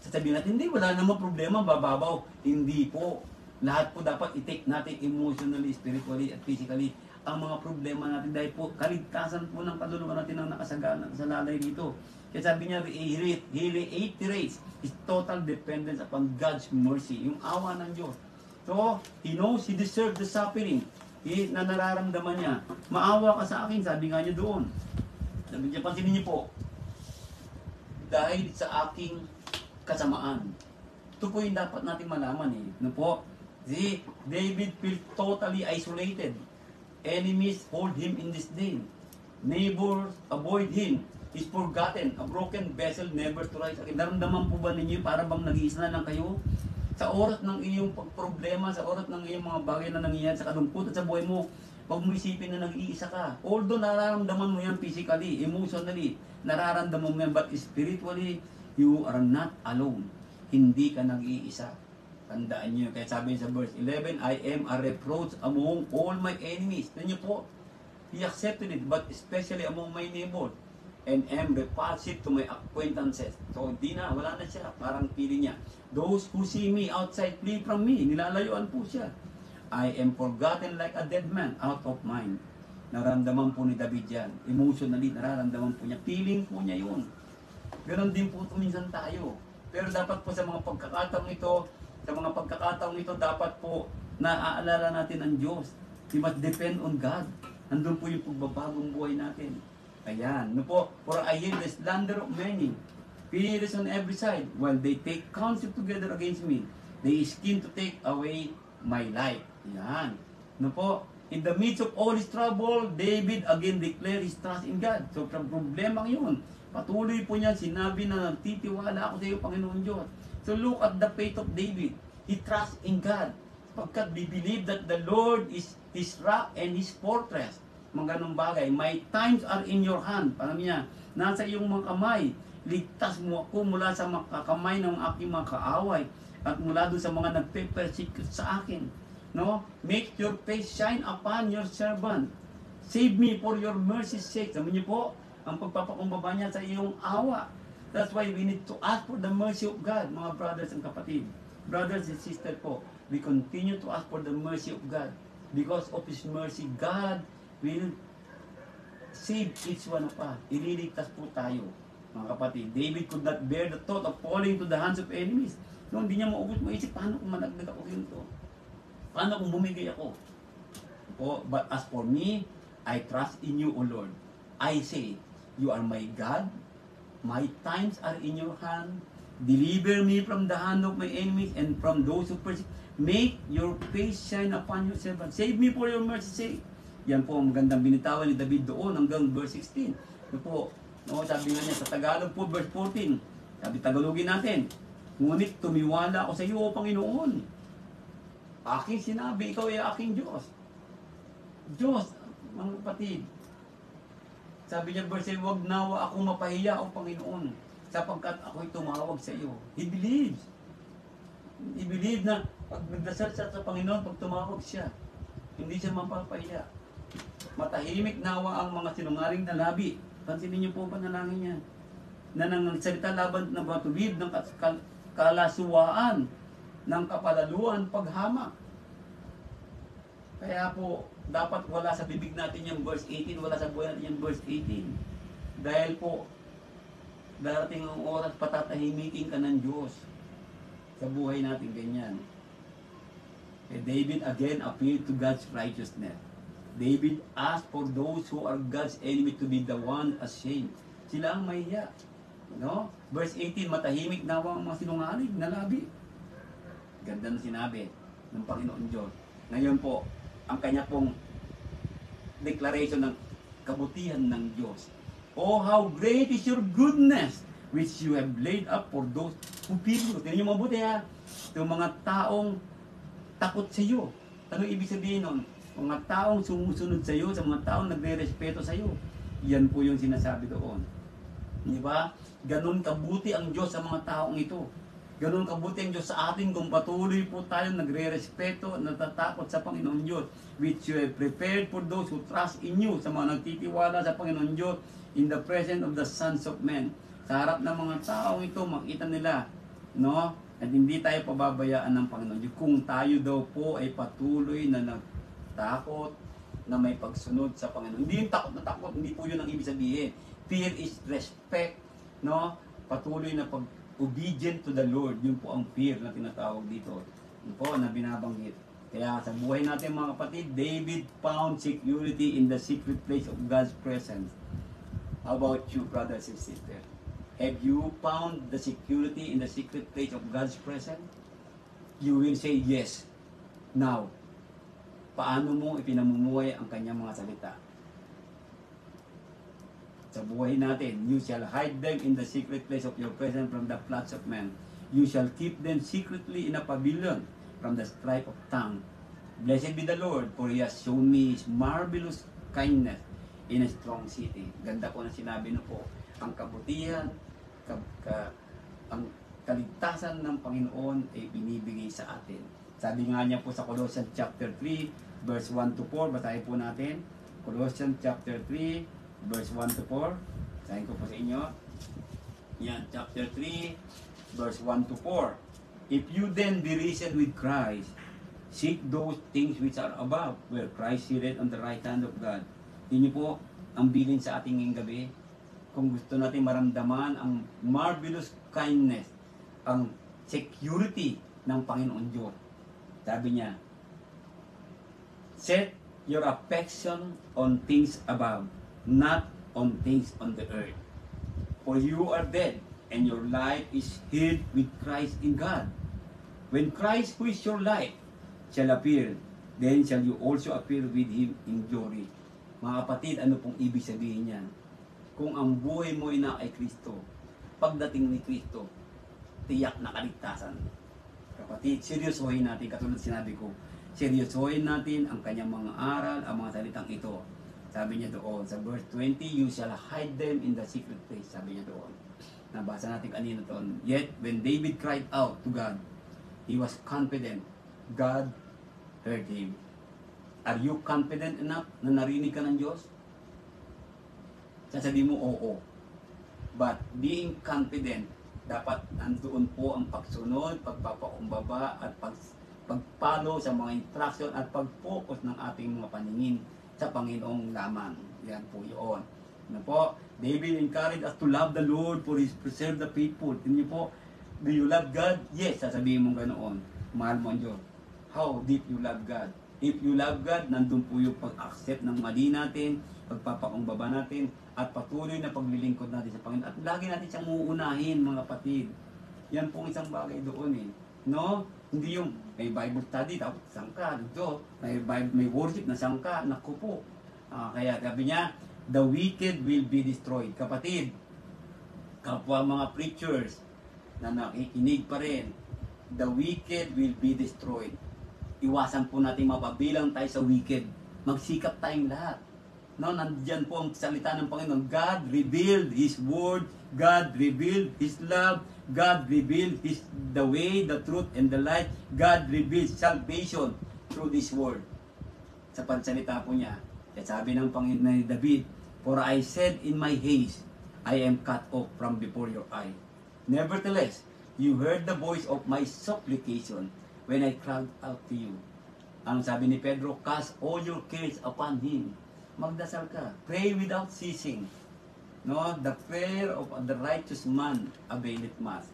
[SPEAKER 1] sasabihin natin, hindi, wala namang problema, bababaw. Hindi po. Lahat po dapat i-take natin emotionally, spiritually, at physically ang mga problema natin dahil po kaligtasan po ng kaluluwa natin ang nakasagana sa lalay dito. Kaya sabi niya, he reiterates his total dependence upon God's mercy, yung awa ng Diyos. So, he knows he deserves the suffering. Na nararamdaman niya. Maawa ka sa akin, sabi nga niya doon. Sabi niya, pansinin niyo po, dahil sa aking kasamaan. Ito po yung dapat natin malaman eh. Ano po? See, David feels totally isolated. Enemies hold him in disdain. Neighbors avoid him. He's forgotten. A broken vessel never to rise again. Naramdaman po ba ninyo para bang nag-iisa na lang kayo? Sa oras ng iyong problema, sa oras ng iyong mga bagay na nangyayari sa kalungkot at sa buhay mo, huwag mo isipin na nag-iisa ka. Although nararamdaman mo yan physically, emotionally, nararamdaman mo yan, but spiritually, you are not alone. Hindi ka nag-iisa. Tandaan niyo, kaya sabi sa verse 11, I am a reproach among all my enemies. Tignan niyo po, he accepted it, but especially among my neighbors, and am repulsive to my acquaintances. So, di na, wala na siya. Parang feeling niya. Those who see me outside flee from me. Nilalayuan po siya. I am forgotten like a dead man out of mind. Nararamdaman po ni David yan. Emotionally, nararamdaman po niya. Feeling po niya yun. Ganon din po minsan tayo. Pero dapat po sa mga pagkakataong ito, dapat po naaalala natin ang Diyos. We must depend on God. Andun po yung pagbabagong buhay natin. Ayan, no po, for I hear the slander of many, fears on every side, while they take counsel together against me. They scheme to take away my life. Ayan, no po, in the midst of all his trouble, David again declared his trust in God. So, from problema yun, patuloy po niya sinabi na nagtitiwala ako sa iyo, Panginoon Diyos. So, look at the faith of David. He trusts in God. Pagkat we believe that the Lord is his rock and his fortress. Mga ganong bagay. My times are in your hand. Parang niya, nasa iyong mga kamay. Ligtas mo ako mula sa kamay ng aking mga kaaway at mula doon sa mga nagpe-persecute sa akin. No? Make your face shine upon your servant. Save me for your mercy's sake. Sabi niyo po, ang pagpapakumbaba niya sa iyong awa. That's why we need to ask for the mercy of God, mga brothers and kapatid. Brothers and sisters po, we continue to ask for the mercy of God. Because of His mercy, God will save each one of us. Ililigtas po tayo, mga kapatid. David could not bear the thought of falling to the hands of enemies. No, hindi niya maubos maisip, paano kung managdag ako dito? Paano kung bumigay ako? But as for me, I trust in you, O Lord. I say, you are my God. My times are in your hand. Deliver me from the hand of my enemies and from those who persecute. Make your face shine upon your servant. Save me for your mercy's sake. Yan po ang magandang binitawan ni David doon hanggang verse 16. Ito po, no, sabi nga niya sa Tagalog po, verse 14. Sabi, Tagalogin natin. Ngunit tumiwala ako sa iyo, O Panginoon. Aking sinabi, ikaw ay aking Diyos. Diyos, mga kapatid. Sabi niya, verse 7, huwag nawa akong mapahiya, O Panginoon, sapagkat ako'y tumawag sa iyo. He believes. He believes na pag nagdasal siya sa Panginoon, pag tumawag siya, hindi siya mapapahiya. Matahimik nawa ang mga sinungaling na labi. Pansinin niyo po ba nalangin niya? Na nang salita laban na batulid ng kalasuwaan, ng kapalaluan, paghamak. Kaya po, dapat wala sa bibig natin yung verse 18, wala sa buhay natin yung verse 18. Dahil po, darating ang oras, patatahimikin ka ng Diyos. Sa buhay natin ganyan. David again appealed to God's righteousness. David asked for those who are God's enemy to be the one ashamed. Sila ang mahiya. No? Verse 18, matahimik nawa ang mga sinungaling na labi. Ganda na sinabi ng Panginoon Diyos. Ngayon po, ang kanya pong declaration ng kabutihan ng Diyos. Oh, how great is your goodness, which you have laid up for those who fear you. Tingnan niyo mabuti ha. Yung mga taong takot sa iyo. Ano ibig sabihin nun? Mga taong sumusunod sa iyo, sa mga taong nagre-respeto sa iyo. Yan po yung sinasabi doon. Di ba? Ganon kabuti ang Diyos sa mga taong ito. Ganon kabuti ang Diyos sa atin kung patuloy po tayo nagre-respeto, natatakot sa Panginoon Diyos, which you have prepared for those who trust in you, sa mga nagtitiwala sa Panginoon Diyos, in the presence of the sons of men. Sa harap ng mga taong ito, makita nila, no? At hindi tayo pababayaan ng Panginoon Diyos kung tayo daw po ay patuloy na nagtakot na may pagsunod sa Panginoon. Hindi yung takot na takot, hindi po yun ang ibig sabihin. Fear is respect, no? Patuloy na pag-obedient to the Lord. Yun po ang fear na tinatawag dito. Yun po na binabanggit. Kaya sa buhay natin mga kapatid, David found security in the secret place of God's presence. How about you, brothers and sisters? Have you found the security in the secret place of God's presence? You will say yes. Now, paano mo ipinamumuhay ang kanyang mga salita? Sa buhay natin, you shall hide them in the secret place of your presence from the plots of men. You shall keep them secretly in a pavilion from the strife of tongue. Blessed be the Lord, for He has shown me His marvelous kindness in a strong city. Ganda po na sinabi na po, ang kabutihan, ang kaligtasan ng Panginoon ay binibigay sa atin. Sabi nga niya po sa Colossians chapter 3, verse 1 to 4, basahin po natin. Colossians chapter 3, verse 1 to 4. Basahin ko po sa inyo. Yan, chapter 3, verse 1 to 4. If you then be risen with Christ, seek those things which are above, where Christ sitteth on the right hand of God. Yun po ang bilin sa ating ngayong gabi. Kung gusto natin maramdaman ang marvelous kindness, ang security ng Panginoon Diyos. Sabi niya, set your affection on things above, not on things on the earth. For you are dead, and your life is hid with Christ in God. When Christ, who is your life, shall appear, then shall you also appear with Him in glory. Mga kapatid, ano pong ibig sabihin niyan? Kung ang buhay mo ay na kay Kristo, pagdating ni Kristo, tiyak na kaligtasan. Kapatid, seryosohin natin, katulad sinabi ko, seryosohin natin ang kanyang mga aral, ang mga salitang ito. Sabi niya doon, sa verse 20, you shall hide them in the secret place. Sabi niya doon. Nabasa natin kanina doon. Yet, when David cried out to God, he was confident God heard him. Are you confident enough na narinig ka ng Diyos? Sasabihin mo, oo. But being confident, dapat nandoon po ang pagsunod, pagpapakumbaba, at pagpalo sa mga instruction at pag-focus ng ating mga paningin sa Panginoong lamang. Yan po yun. Ano po? David encouraged us to love the Lord for His preserve the faithful. Hindi po, do you love God? Yes, sasabihin mo ganoon. Mahal mo ang Diyos. How deep you love God? If you love God, nandun po yung pag-accept ng mali natin, pagpapakumbaba natin, at patuloy na paglilingkod natin sa Panginoon. At lagi natin siyang uunahin, mga kapatid. Yan pong isang bagay doon eh. No? Hindi yung may Bible study, tapos sangka, dito. May worship na sangka, naku po. Kaya sabi niya, the wicked will be destroyed. Kapatid, kapwa mga preachers na nakikinig pa rin, the wicked will be destroyed. Iwasan po natin mapabilang tayo sa wicked. Magsikap tayong lahat. No, nandiyan po ang salita ng Panginoon. God revealed His word. God revealed His love. God revealed the way, the truth, and the light. God revealed salvation through this word. Sa pansalita po niya, sabi ng Panginoon ni David, for I said in my haste, I am cut off from before your eye. Nevertheless, you heard the voice of my supplication when I cried out to you. Ang sabi ni Pedro, cast all your cares upon Him. Magdasal ka. Pray without ceasing. No, the prayer of the righteous man availeth much.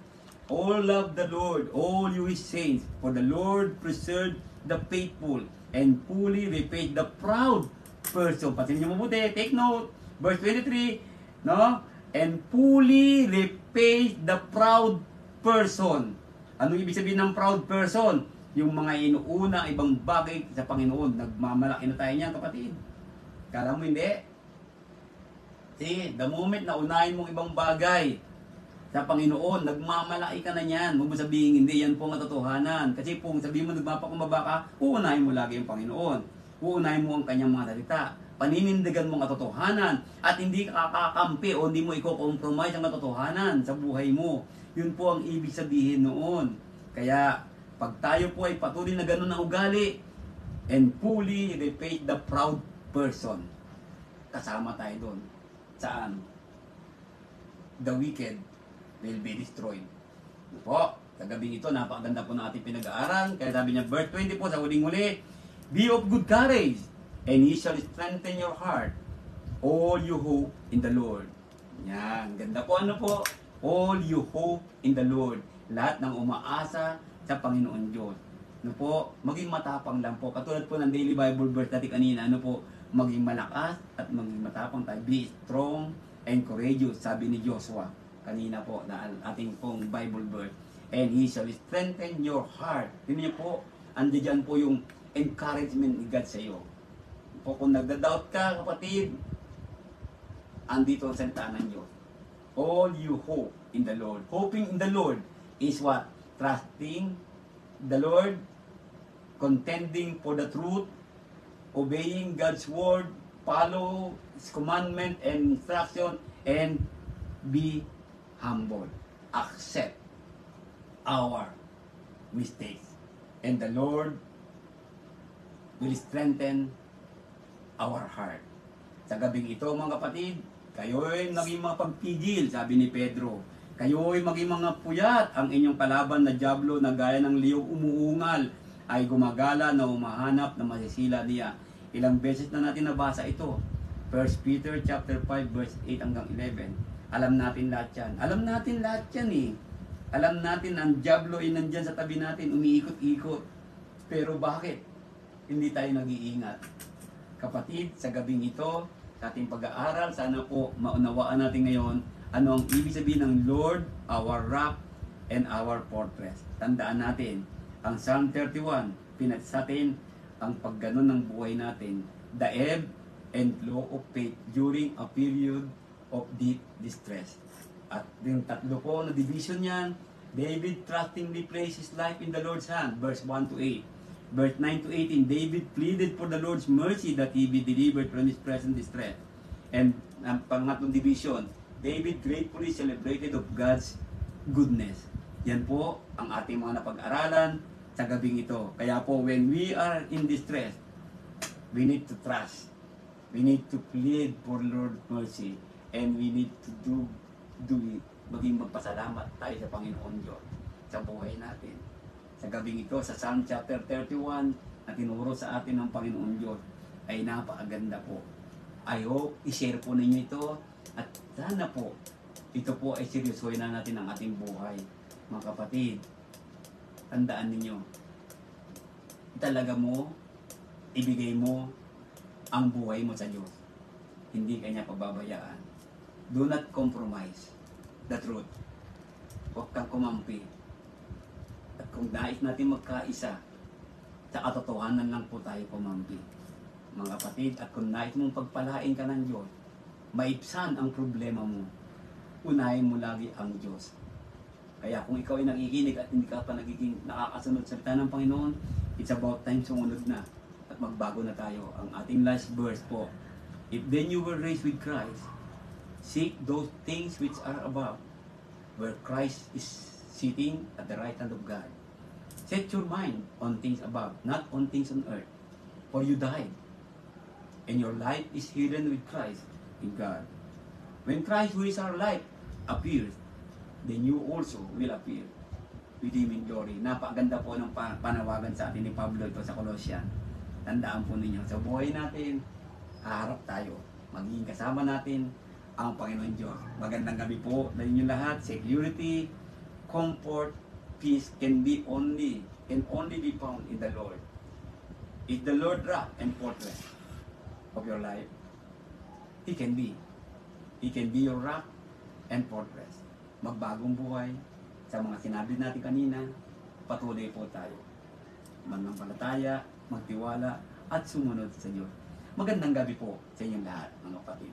[SPEAKER 1] All love the Lord, all you His saints, for the Lord preserved the faithful and fully repaid the proud person. Pasin niyo mabuti, take note. Verse 23, no? And fully repaid the proud person. Anong ibig sabihin ng proud person? Yung mga inuuna ibang bagay sa Panginoon. Nagmamalaki na tayo niyan, kapatid. Kala mo hindi? See, the moment na unahin mong ibang bagay sa Panginoon, nagmamalaki ka na niyan. Huwag mo sabihin, hindi, yan po ang katotohanan. Kasi kung sabihin mo, nagmapakumbaba ka, uunahin mo lagi yung Panginoon. Uunahin mo ang kanyang mga salita. Paninindigan mo ang katotohanan. At hindi ka kakakampi o hindi mo i-compromise ang katotohanan sa buhay mo. Yun po ang ibig sabihin noon. Kaya, pag tayo po ay patuloy na ganun na ugali, and fully repay the proud person, kasama tayo doon. Saan? The wicked will be destroyed. Po, Sa gabing ito, napakaganda po ng ating pinag-aaral. Kaya sabi niya, verse 20 po, sa huling-huli, be of good courage, and he shall strengthen your heart, all you hope in the Lord. Yan, ganda po. Ano po? All you hope in the Lord. Lahat ng umaasa sa Panginoon Diyos. Ano po? Maging matapang lang po. Katulad po ng daily Bible verse natin kanina, ano po? Maging malakas at maging matapang tayo. Be strong and courageous, sabi ni Joshua kanina po na ating pong Bible verse. And he shall strengthen your heart. Tingnan niyo po, andiyan po yung encouragement ni God sa iyo. Po, kung nagda-doubt ka, kapatid, andito ang salita ng Diyos. All you hope in the Lord. Hoping in the Lord is what? Trusting the Lord, contending for the truth, obeying God's word, follow His commandment and instruction, and be humble. Accept our mistakes. And the Lord will strengthen our heart. Sa gabing ito, mga kapatid, kayo'y maging mapagpigil, sabi ni Pedro. Kayo'y maging mga puyat. Ang inyong kalaban na dyablo na gaya ng liyog umuungal ay gumagala na umahanap na masisila niya. Ilang beses na natin nabasa ito. 1 Peter chapter 5 verse 8 hanggang 11. Alam natin lahat yan. Alam natin lahat yan eh. Alam natin ang dyablo ay nandyan sa tabi natin, umiikot-ikot. Pero bakit? Hindi tayo nag-iingat. Kapatid, sa gabing ito, sa ating pag-aaral, sana po maunawaan natin ngayon ano ang ibig sabihin ng Lord, our rock, and our fortress. Tandaan natin, ang Psalm 31, pinagsatin ang pagganon ng buhay natin, the ebb and flow of faith during a period of deep distress. At yung tatlo po na division niyan, David trustingly placed his life in the Lord's hand, verse 1 to 8. Verse 9 to 18, David pleaded for the Lord's mercy that he be delivered from his present distress. And ang pangatlong division, David gratefully celebrated of God's goodness. Yan po ang ating mga napag-aralan sa gabing ito. Kaya po, when we are in distress, we need to trust. We need to plead for Lord's mercy. And we need to do it. Maging magpasalamat tayo sa Panginoon Diyos sa buhay natin. Sa gabing ito, sa Psalm chapter 31, na tinuro sa atin ng Panginoon Diyos, ay napakaganda po. I hope i-share po ninyo ito at sana po, ito po ay seryosohin na natin ang ating buhay. Mga kapatid, tandaan ninyo, talaga mo, ibigay mo ang buhay mo sa Diyos. Hindi kanya pababayaan. Do not compromise the truth. Huwag kang kumampi. At kung nais natin magkaisa, sa katotohanan lang po tayo kumampi. Mga kapatid, at kung nais mong pagpalain ka ng Diyos, maibsan ang problema mo, unahin mo lagi ang Diyos. Kaya kung ikaw ay nakikinig at hindi ka pa nagiging nakakasunod sa salita ng Panginoon, it's about time sumunod na at magbago na tayo. Ang ating last verse po, if then you were raised with Christ, seek those things which are above, where Christ is sitting at the right hand of God. Set your mind on things above, not on things on earth. For you died, and your life is hidden with Christ in God. When Christ, who is our life, appears, then you also will appear with Him in glory. Napakaganda po ng panawagan sa atin ni Pablo ito sa Colossian. Tandaan po ninyo, sa buhay natin, haharap tayo. Magiging kasama natin ang Panginoon Diyos. Magandang gabi po na inyong lahat. Security, comfort, peace can only be found in the Lord. Is the Lord rock and fortress of your life? He can be. He can be your rock and fortress. Magbagong buhay. Sa mga sinabi natin kanina, patuloy po tayo. Mananampalataya, magtiwala, at sumunod sa Diyos. Magandang gabi po sa inyong lahat, mga kapatid.